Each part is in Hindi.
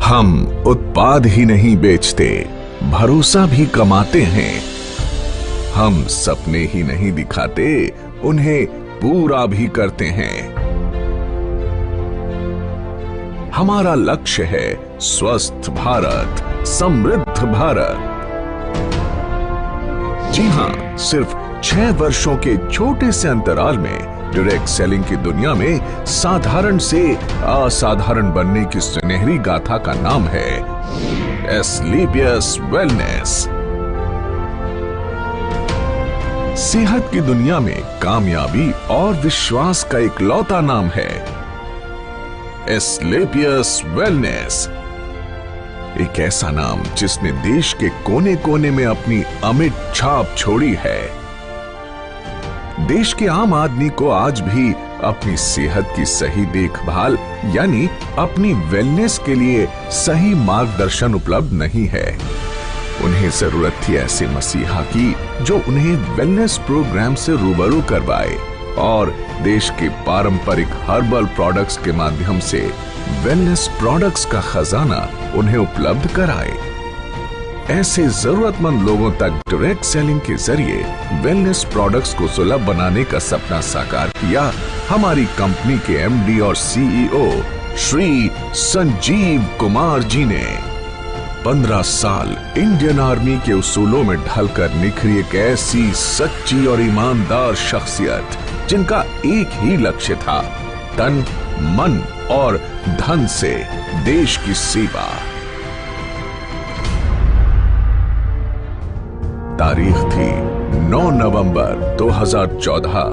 हम उत्पाद ही नहीं बेचते, भरोसा भी कमाते हैं। हम सपने ही नहीं दिखाते, उन्हें पूरा भी करते हैं। हमारा लक्ष्य है स्वस्थ भारत, समृद्ध भारत। जी हां, सिर्फ 6 वर्षों के छोटे से अंतराल में डायरेक्ट सेलिंग की दुनिया में साधारण से असाधारण बनने की सुनहरी गाथा का नाम है एस्क्लेपियस वेलनेस। सेहत की दुनिया में कामयाबी और विश्वास का इकलौता नाम है एस्क्लेपियस वेलनेस। एक ऐसा नाम जिसने देश के कोने कोने में अपनी अमिट छाप छोड़ी है। देश के आम आदमी को आज भी अपनी सेहत की सही देखभाल यानी अपनी वेलनेस के लिए सही मार्गदर्शन उपलब्ध नहीं है। उन्हें जरूरत थी ऐसे मसीहा की जो उन्हें वेलनेस प्रोग्राम से रूबरू करवाए और देश के पारंपरिक हर्बल प्रोडक्ट्स के माध्यम से वेलनेस प्रोडक्ट्स का खजाना उन्हें उपलब्ध कराए। ऐसे जरूरतमंद लोगों तक डायरेक्ट सेलिंग के जरिए वेलनेस प्रोडक्ट्स को सुलभ बनाने का सपना साकार किया हमारी कंपनी के एमडी और सीईओ श्री संजीव कुमार जी ने। 15 साल इंडियन आर्मी के उसूलों में ढलकर निखरी एक ऐसी सच्ची और ईमानदार शख्सियत जिनका एक ही लक्ष्य था, तन, मन और धन से देश की सेवा। तारीख थी 9 नवंबर 2014।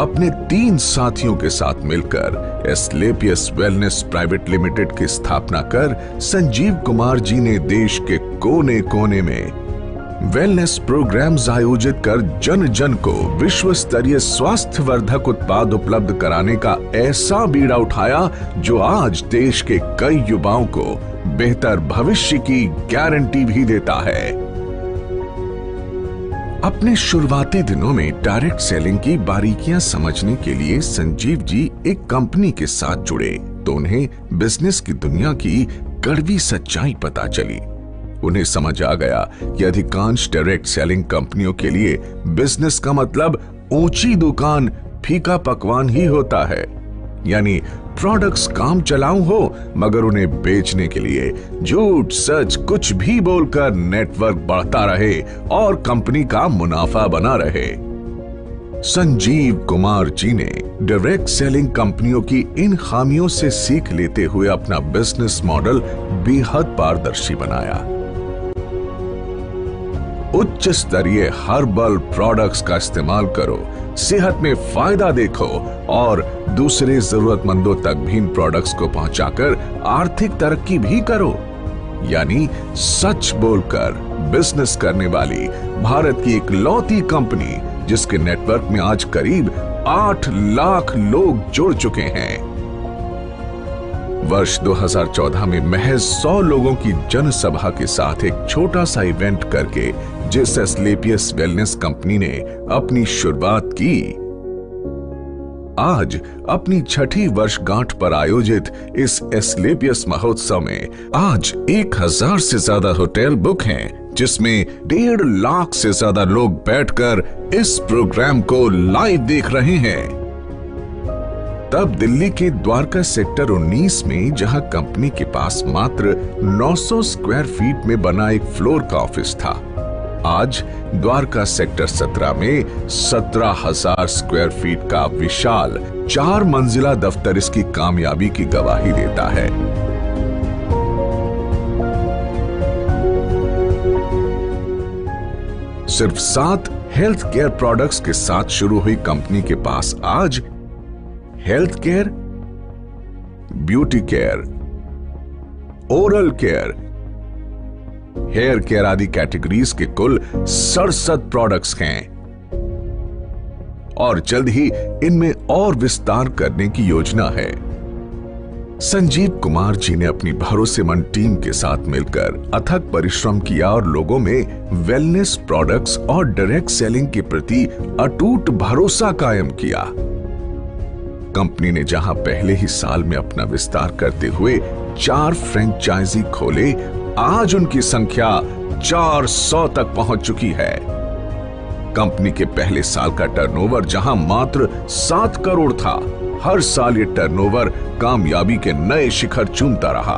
अपने 3 साथियों के साथ मिलकर एस्क्लेपियस वेलनेस प्राइवेट लिमिटेड की स्थापना कर संजीव कुमार जी ने देश के कोने कोने में वेलनेस प्रोग्राम्स आयोजित कर जन जन को विश्व स्तरीय स्वास्थ्य वर्धक उत्पाद उपलब्ध कराने का ऐसा बीड़ा उठाया जो आज देश के कई युवाओं को बेहतर भविष्य की गारंटी भी देता है। अपने शुरुआती दिनों में डायरेक्ट सेलिंग की बारीकियां समझने के लिए संजीव जी एक कंपनी के साथ जुड़े तो उन्हें बिजनेस की दुनिया की कड़वी सच्चाई पता चली। उन्हें समझ आ गया कि अधिकांश डायरेक्ट सेलिंग कंपनियों के लिए बिजनेस का मतलब ऊंची दुकान, फीका पकवान ही होता है। यानी प्रोडक्ट्स काम चलाऊ हो मगर उन्हें बेचने के लिए झूठ सच कुछ भी बोलकर नेटवर्क बढ़ता रहे और कंपनी का मुनाफा बना रहे। संजीव कुमार जी ने डायरेक्ट सेलिंग कंपनियों की इन खामियों से सीख लेते हुए अपना बिजनेस मॉडल बेहद पारदर्शी बनाया। उच्च स्तरीय हर्बल प्रोडक्ट्स का इस्तेमाल करो, सेहत में फायदा देखो और दूसरे जरूरतमंदों तक भी इन प्रोडक्ट्स को पहुंचाकर आर्थिक तरक्की भी करो। यानी सच बोलकर बिजनेस करने वाली भारत की इकलौती कंपनी जिसके नेटवर्क में आज करीब 8 लाख लोग जुड़ चुके हैं। वर्ष 2014 में महज 100 लोगों की जनसभा के साथ एक छोटा सा इवेंट करके जिस एस्क्लेपियस वेलनेस कंपनी ने अपनी शुरुआत की, आज अपनी 6ठी वर्षगांठ पर आयोजित इस एस्क्लेपियस महोत्सव में आज 1000 से ज्यादा होटल बुक हैं, जिसमें 1.5 लाख से ज्यादा लोग बैठकर इस प्रोग्राम को लाइव देख रहे हैं। तब दिल्ली के द्वारका सेक्टर 19 में जहां कंपनी के पास मात्र 900 स्क्वायर फीट में बना एक फ्लोर का ऑफिस था, आज द्वारका सेक्टर 17 में 17,000 स्क्वायर फीट का विशाल 4 मंजिला दफ्तर इसकी कामयाबी की गवाही देता है। सिर्फ 7 हेल्थ केयर प्रोडक्ट्स के साथ शुरू हुई कंपनी के पास आज health care, beauty care, oral care, hair care आदि कैटेगरीज के कुल 67 प्रोडक्ट्स हैं और जल्द ही इनमें और विस्तार करने की योजना है। संजीव कुमार जी ने अपनी भरोसेमंद टीम के साथ मिलकर अथक परिश्रम किया और लोगों में वेलनेस प्रोडक्ट्स और डायरेक्ट सेलिंग के प्रति अटूट भरोसा कायम किया। कंपनी ने जहां पहले ही साल में अपना विस्तार करते हुए 4 फ्रेंचाइजी खोले, आज उनकी संख्या 400 तक पहुंच चुकी है। कंपनी के पहले साल का टर्नओवर जहां मात्र 7 करोड़ था, हर साल ये टर्नओवर कामयाबी के नए शिखर चूमता रहा।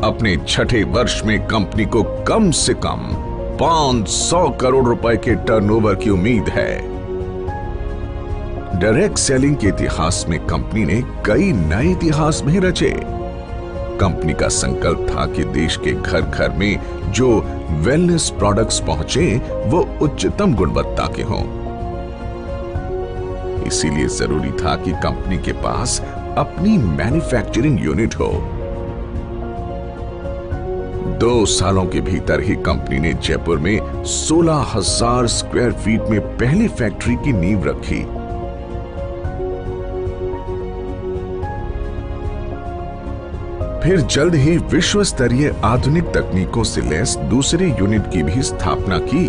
अपने छठे वर्ष में कंपनी को कम से कम 500 करोड़ रुपए के टर्नओवर की उम्मीद है। डायरेक्ट सेलिंग के इतिहास में कंपनी ने कई नए इतिहास भी रचे। कंपनी का संकल्प था कि देश के घर घर में जो वेलनेस प्रोडक्ट्स पहुंचे वो उच्चतम गुणवत्ता के हों। इसीलिए जरूरी था कि कंपनी के पास अपनी मैन्युफैक्चरिंग यूनिट हो। 2 सालों के भीतर ही कंपनी ने जयपुर में 16,000 स्क्वायर फीट में पहली फैक्ट्री की नींव रखी। फिर जल्द ही विश्व स्तरीय आधुनिक तकनीकों से लैस दूसरे यूनिट की भी स्थापना की।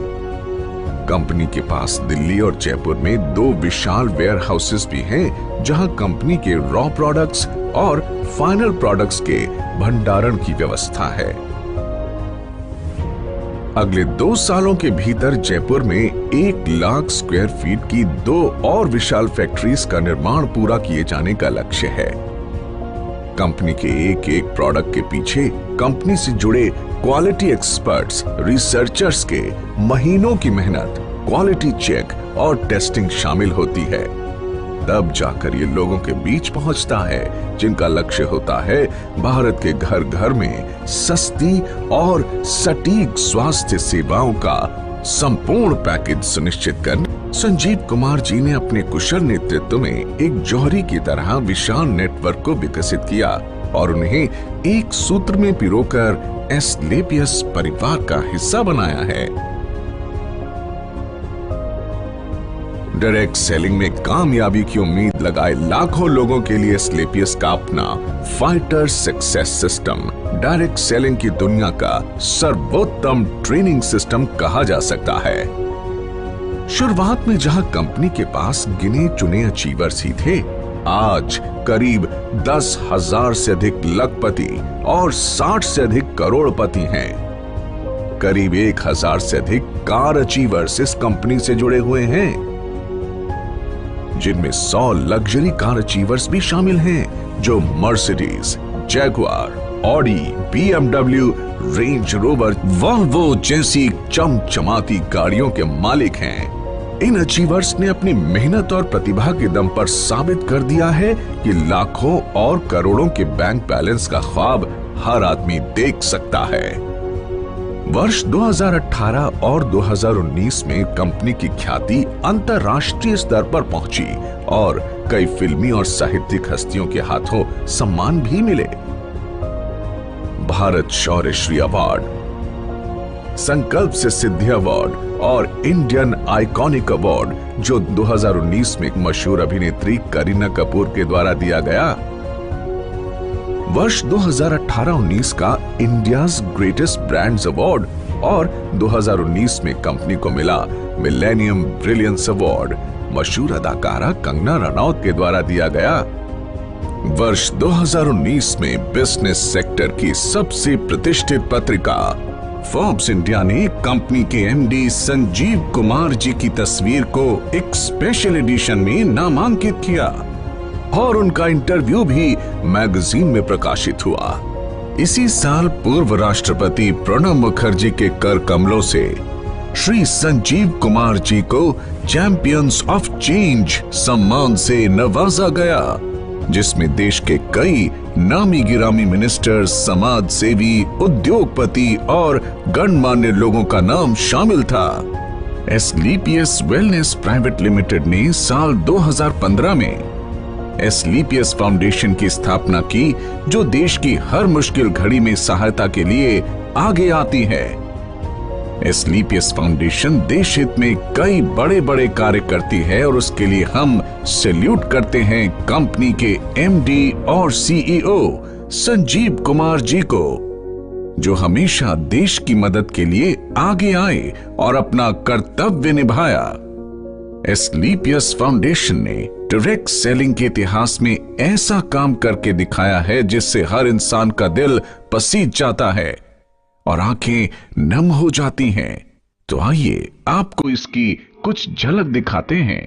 कंपनी के पास दिल्ली और जयपुर में 2 विशाल वेयर हाउसेस भी हैं, जहां कंपनी के रॉ प्रोडक्ट्स और फाइनल प्रोडक्ट्स के भंडारण की व्यवस्था है। अगले 2 सालों के भीतर जयपुर में 1 लाख स्क्वायर फीट की 2 और विशाल फैक्ट्रीज का निर्माण पूरा किए जाने का लक्ष्य है। कंपनी के एक एक प्रोडक्ट के पीछे कंपनी से जुड़े क्वालिटी एक्सपर्ट्स, रिसर्चर्स के महीनों की मेहनत, क्वालिटी चेक और टेस्टिंग शामिल होती है। तब जाकर ये लोगों के बीच पहुंचता है, जिनका लक्ष्य होता है भारत के घर घर में सस्ती और सटीक स्वास्थ्य सेवाओं का संपूर्ण पैकेज सुनिश्चित करना। संजीव कुमार जी ने अपने कुशल नेतृत्व में एक जौहरी की तरह विशाल नेटवर्क को विकसित किया और उन्हें एक सूत्र में पिरोकर एस्क्लेपियस परिवार का हिस्सा बनाया है। डायरेक्ट सेलिंग में कामयाबी की उम्मीद लगाए लाखों लोगों के लिए एस्क्लेपियस का अपना fighter success system direct selling की दुनिया का सर्वोत्तम ट्रेनिंग सिस्टम कहा जा सकता है। शुरुआत में जहां कंपनी के पास गिने चुने अचीवर्स ही थे, आज करीब 10,000 से अधिक लखपति और 60 से अधिक करोड़पति हैं। करीब 1,000 से अधिक कार अचीवर्स इस कंपनी से जुड़े हुए हैं, जिनमें 100 लग्जरी कार अचीवर्स भी शामिल हैं, जो Mercedes, Jaguar, Audi, BMW, range rover, Volvo जैसी चमचमाती गाड़ियों के मालिक हैं। इन अचीवर्स ने अपनी मेहनत और प्रतिभा के दम पर साबित कर दिया है कि लाखों और करोड़ों के बैंक बैलेंस का ख्वाब हर आदमी देख सकता है। वर्ष 2018 और 2019 में कंपनी की ख्याति अंतर्राष्ट्रीय स्तर पर पहुंची और कई फिल्मी और साहित्यिक हस्तियों के हाथों सम्मान भी मिले। भारत शौर्य श्री अवार्ड, संकल्प से सिद्धि अवार्ड और इंडियन आइकॉनिक अवार्ड, जो 2019 में एक मशहूर अभिनेत्री करीना कपूर के द्वारा दिया गया। वर्ष 2018-19 का इंडियाज ग्रेटेस्ट ब्रांड्स अवार्ड और 2019 में कंपनी को मिला मिलेनियम ब्रिलियंस अवार्ड मशहूर अदाकारा कंगना रनौत के द्वारा दिया गया। वर्ष 2019 में बिजनेस सेक्टर की सबसे प्रतिष्ठित पत्रिका फोर्ब्स इंडिया ने कंपनी के एमडी संजीव कुमार जी की तस्वीर को एक स्पेशल एडिशन में नामांकित किया और उनका इंटरव्यू भी मैगजीन में प्रकाशित हुआ। इसी साल पूर्व राष्ट्रपति प्रणब मुखर्जी के कर कमलों से श्री संजीव कुमार जी को चैंपियंस ऑफ चेंज सम्मान से नवाजा गया, जिसमें देश के कई नामी गिरामी मिनिस्टर, समाज सेवी, उद्योगपति और गणमान्य लोगों का नाम शामिल था। एस्क्लेपियस वेलनेस प्राइवेट लिमिटेड ने साल 2015 में एस्क्लेपियस फाउंडेशन की स्थापना की, जो देश की हर मुश्किल घड़ी में सहायता के लिए आगे आती है। एस्क्लेपियस फाउंडेशन देश हित में कई बड़े बड़े कार्य करती है और उसके लिए हम सैल्यूट करते हैं कंपनी के एमडी और सीईओ संजीव कुमार जी को, जो हमेशा देश की मदद के लिए आगे आए और अपना कर्तव्य निभाया। एस्क्लेपियस फाउंडेशन ने डायरेक्ट सेलिंग के इतिहास में ऐसा काम करके दिखाया है जिससे हर इंसान का दिल पसीज जाता है और आंखें नम हो जाती हैं। तो आइए आपको इसकी कुछ झलक दिखाते हैं।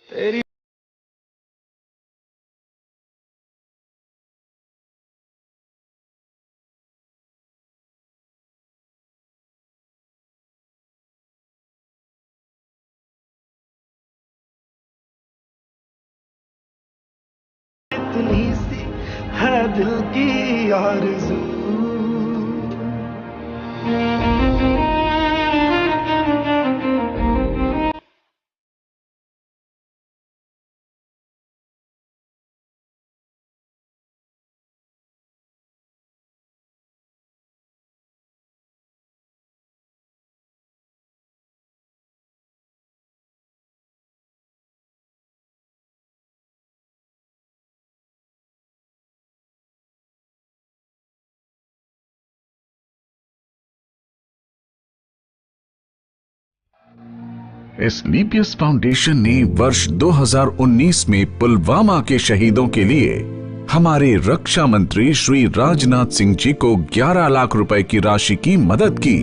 तेरी इतनी सी है दिल की आरज़ू, एस्क्लेपियस फाउंडेशन ने वर्ष 2019 में पुलवामा के शहीदों के लिए हमारे रक्षा मंत्री श्री राजनाथ सिंह जी को 11 लाख रुपए की राशि की मदद की।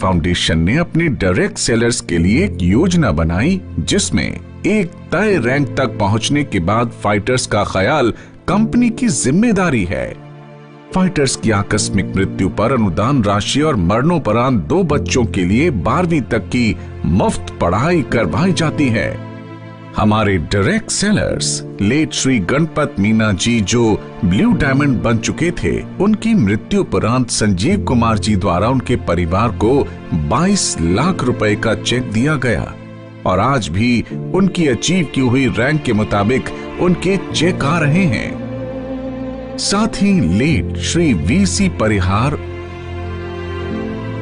फाउंडेशन ने अपने डायरेक्ट सेलर्स के लिए एक योजना बनाई जिसमें एक तय रैंक तक पहुंचने के बाद फाइटर्स का ख्याल कंपनी की जिम्मेदारी है। फाइटर्स की आकस्मिक मृत्यु पर अनुदान राशि और मरणोपरांत 2 बच्चों के लिए 12वीं तक की मुफ्त पढ़ाई करवाई जाती है। हमारे direct sellers late Shri Ganpat Meena ji जो ब्लू डायमंड बन चुके थे, उनकी मृत्यु उपरांत संजीव कुमार जी द्वारा उनके परिवार को 22 लाख रुपए का चेक दिया गया और आज भी उनकी अचीव की हुई रैंक के मुताबिक उनके चेक आ रहे हैं। साथ ही लेट श्री वीसी परिहार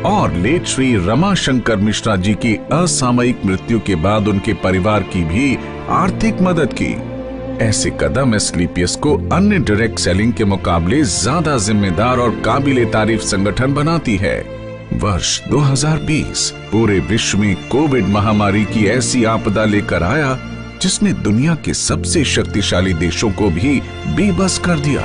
और लेट श्री रमाशंकर मिश्रा जी की असामयिक मृत्यु के बाद उनके परिवार की भी आर्थिक मदद की। ऐसे कदम एस्क्लेपियस को अन्य डायरेक्ट सेलिंग के मुकाबले ज्यादा जिम्मेदार और काबिले तारीफ संगठन बनाती है। वर्ष 2020 पूरे विश्व में कोविड महामारी की ऐसी आपदा लेकर आया जिसने दुनिया के सबसे शक्तिशाली देशों को भी बेबस कर दिया।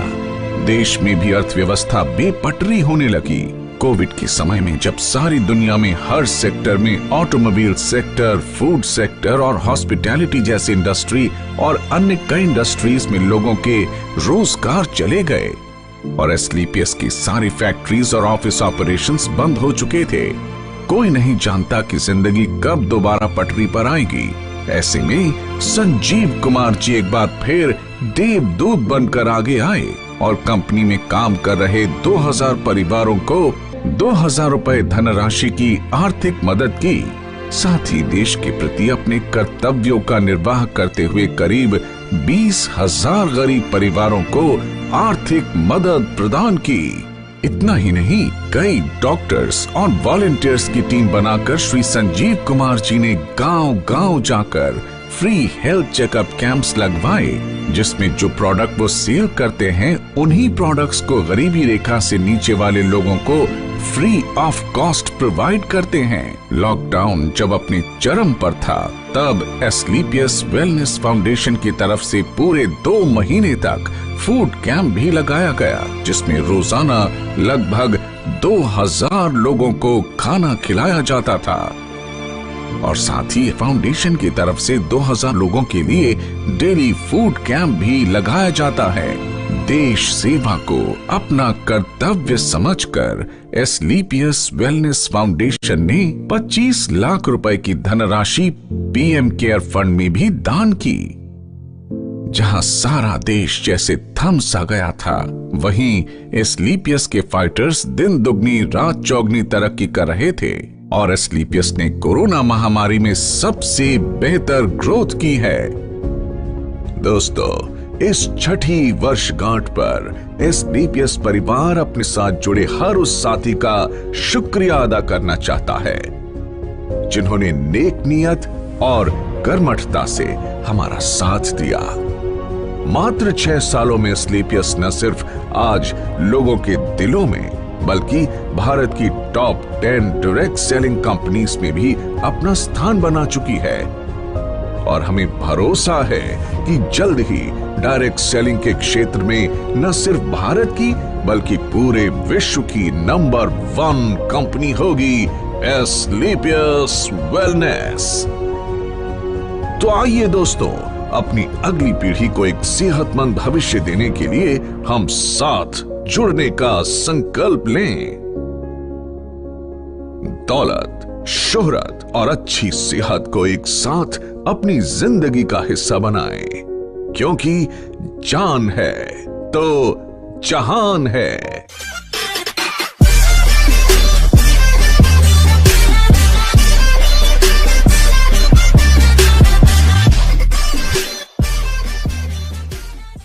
देश में भी अर्थव्यवस्था बेपटरी होने लगी। कोविड के समय में जब सारी दुनिया में हर सेक्टर में ऑटोमोबाइल सेक्टर, फूड सेक्टर और हॉस्पिटैलिटी जैसी इंडस्ट्री और अन्य कई इंडस्ट्रीज में लोगों के रोजगार चले गए और एस्क्लेपियस की सारी फैक्ट्रीज और ऑफिस ऑपरेशंस बंद हो चुके थे, कोई नहीं जानता कि जिंदगी कब दोबारा पटरी पर आएगी। ऐसे में संजीव कुमार जी एक बार फिर देवदूत बनकर आगे आए और कंपनी में काम कर रहे 2000 परिवारों को 2000 रुपए धनराशि की आर्थिक मदद की। साथ ही देश के प्रति अपने कर्तव्यों का निर्वाह करते हुए करीब 20,000 गरीब परिवारों को आर्थिक मदद प्रदान की। इतना ही नहीं, कई डॉक्टर्स और वॉलंटियर्स की टीम बनाकर श्री संजीव कुमार जी ने गांव-गांव जाकर फ्री हेल्थ चेकअप कैंप्स लगवाए, जिसमें जो प्रोडक्ट वो सेल करते हैं उन्हीं प्रोडक्ट्स को गरीबी रेखा से नीचे वाले लोगों को फ्री ऑफ कॉस्ट प्रोवाइड करते हैं। लॉकडाउन जब अपने चरम पर था, तब एस्क्लेपियस वेलनेस फाउंडेशन की तरफ से पूरे 2 महीने तक फूड कैंप भी लगाया गया, जिसमें रोजाना लगभग 2000 लोगों को खाना खिलाया जाता था। और साथ ही फाउंडेशन की तरफ से 2000 लोगों के लिए डेली फूड कैंप भी लगाया जाता है। देश सेवा को अपना कर्तव्य समझकर एस्क्लेपियस वेलनेस फाउंडेशन ने 25 लाख रुपए की धनराशि पीएम केयर फंड में भी दान की। जहां सारा देश जैसे थम सा गया था, वहीं एस्क्लेपियस के फाइटर्स दिन दुगनी रात चौगनी तरक्की कर रहे थे और एस्क्लेपियस ने कोरोना महामारी में सबसे बेहतर ग्रोथ की है। दोस्तों, इस छठी वर्षगांठ पर एस्क्लेपियस परिवार अपने साथ जुड़े हर उस साथी का शुक्रिया अदा करना चाहता है, जिन्होंने नेक नियत और कर्मठता से हमारा साथ दिया। मात्र 6 सालों में एस्क्लेपियस न सिर्फ आज लोगों के दिलों में, बल्कि भारत की टॉप 10 डायरेक्ट सेलिंग कंपनीज में भी अपना स्थान बना चुकी है। और हमें भरोसा है कि जल्द ही डायरेक्ट सेलिंग के क्षेत्र में न सिर्फ भारत की, बल्कि पूरे विश्व की नंबर 1 कंपनी होगी एस्क्लेपियस वेलनेस। तो आइए दोस्तों, अपनी अगली पीढ़ी को एक सेहतमंद भविष्य देने के लिए हम साथ जुड़ने का संकल्प लें। दौलत, शोहरत और अच्छी सेहत को एक साथ अपनी जिंदगी का हिस्सा बनाएं, क्योंकि जान है तो जहान है।